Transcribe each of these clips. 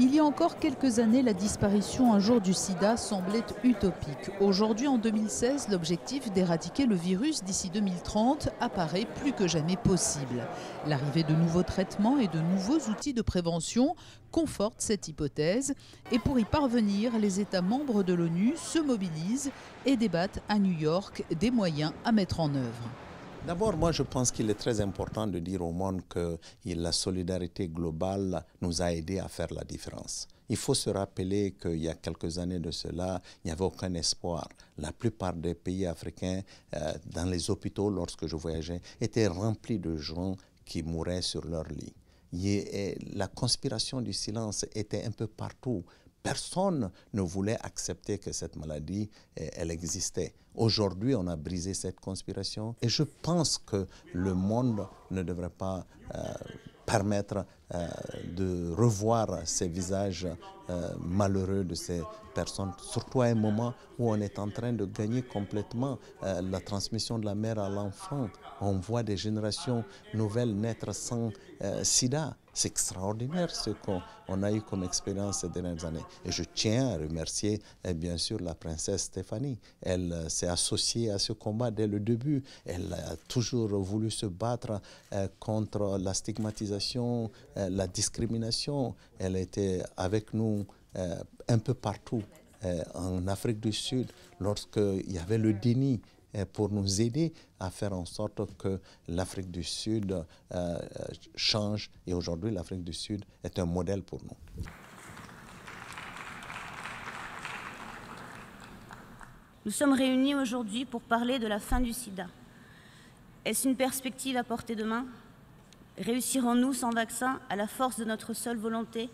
Il y a encore quelques années, la disparition un jour du sida semblait utopique. Aujourd'hui, en 2016, l'objectif d'éradiquer le virus d'ici 2030 apparaît plus que jamais possible. L'arrivée de nouveaux traitements et de nouveaux outils de prévention conforte cette hypothèse. Et pour y parvenir, les États membres de l'ONU se mobilisent et débattent à New York des moyens à mettre en œuvre. D'abord, moi, je pense qu'il est très important de dire au monde que la solidarité globale nous a aidés à faire la différence. Il faut se rappeler qu'il y a quelques années de cela, il n'y avait aucun espoir. La plupart des pays africains, dans les hôpitaux, lorsque je voyageais, étaient remplis de gens qui mouraient sur leur lit. La conspiration du silence était un peu partout. Personne ne voulait accepter que cette maladie, elle existait. Aujourd'hui, on a brisé cette conspiration et je pense que le monde ne devrait pas permettre de revoir ces visages malheureux de ces personnes, surtout à un moment où on est en train de gagner complètement la transmission de la mère à l'enfant. On voit des générations nouvelles naître sans sida. C'est extraordinaire ce qu'on a eu comme expérience ces dernières années. Et je tiens à remercier bien sûr la princesse Stéphanie. Elle s'est associée à ce combat dès le début. Elle a toujours voulu se battre contre la stigmatisation, la discrimination. Elle était avec nous un peu partout. En Afrique du Sud, lorsqu'il y avait le déni, pour nous aider à faire en sorte que l'Afrique du Sud change. Et aujourd'hui, l'Afrique du Sud est un modèle pour nous. Nous sommes réunis aujourd'hui pour parler de la fin du sida. Est-ce une perspective à portée de main? Réussirons-nous sans vaccin à la force de notre seule volonté?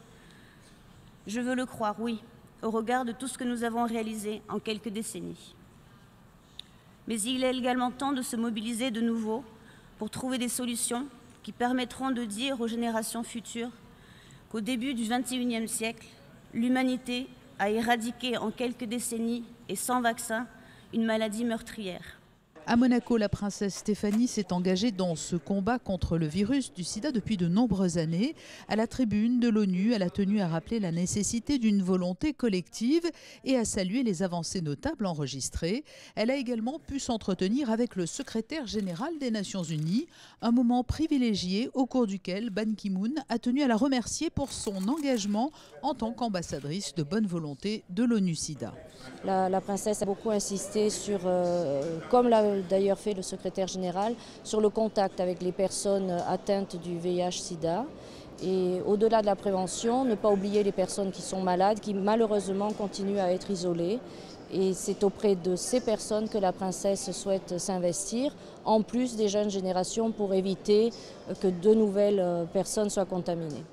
Je veux le croire, oui, au regard de tout ce que nous avons réalisé en quelques décennies. Mais il est également temps de se mobiliser de nouveau pour trouver des solutions qui permettront de dire aux générations futures qu'au début du XXIe siècle, l'humanité a éradiqué en quelques décennies et sans vaccin une maladie meurtrière. À Monaco, la princesse Stéphanie s'est engagée dans ce combat contre le virus du sida depuis de nombreuses années. À la tribune de l'ONU, elle a tenu à rappeler la nécessité d'une volonté collective et à saluer les avancées notables enregistrées. Elle a également pu s'entretenir avec le secrétaire général des Nations Unies, un moment privilégié au cours duquel Ban Ki-moon a tenu à la remercier pour son engagement en tant qu'ambassadrice de bonne volonté de l'ONU-SIDA. La princesse a beaucoup insisté sur, comme l'a d'ailleurs fait le secrétaire général, sur le contact avec les personnes atteintes du VIH-Sida. Et au-delà de la prévention, ne pas oublier les personnes qui sont malades, qui malheureusement continuent à être isolées. Et c'est auprès de ces personnes que la princesse souhaite s'investir, en plus des jeunes générations, pour éviter que de nouvelles personnes soient contaminées.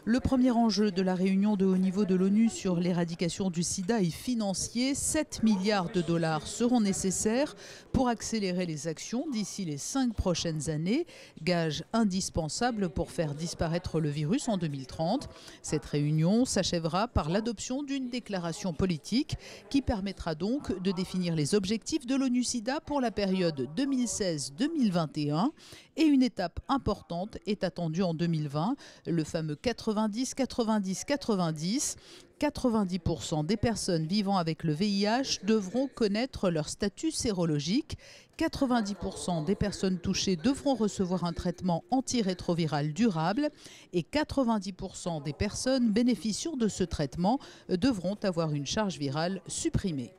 Le premier enjeu de la réunion de haut niveau de l'ONU sur l'éradication du sida est financier. 7 milliards de dollars seront nécessaires pour accélérer les actions d'ici les 5 prochaines années, gage indispensable pour faire disparaître le virus en 2030. Cette réunion s'achèvera par l'adoption d'une déclaration politique qui permettra donc de définir les objectifs de l'ONU-SIDA pour la période 2016-2021. Et une étape importante est attendue en 2020, le fameux 90-90-90. 90% des personnes vivant avec le VIH devront connaître leur statut sérologique. 90% des personnes touchées devront recevoir un traitement antirétroviral durable et 90% des personnes bénéficiant de ce traitement devront avoir une charge virale supprimée.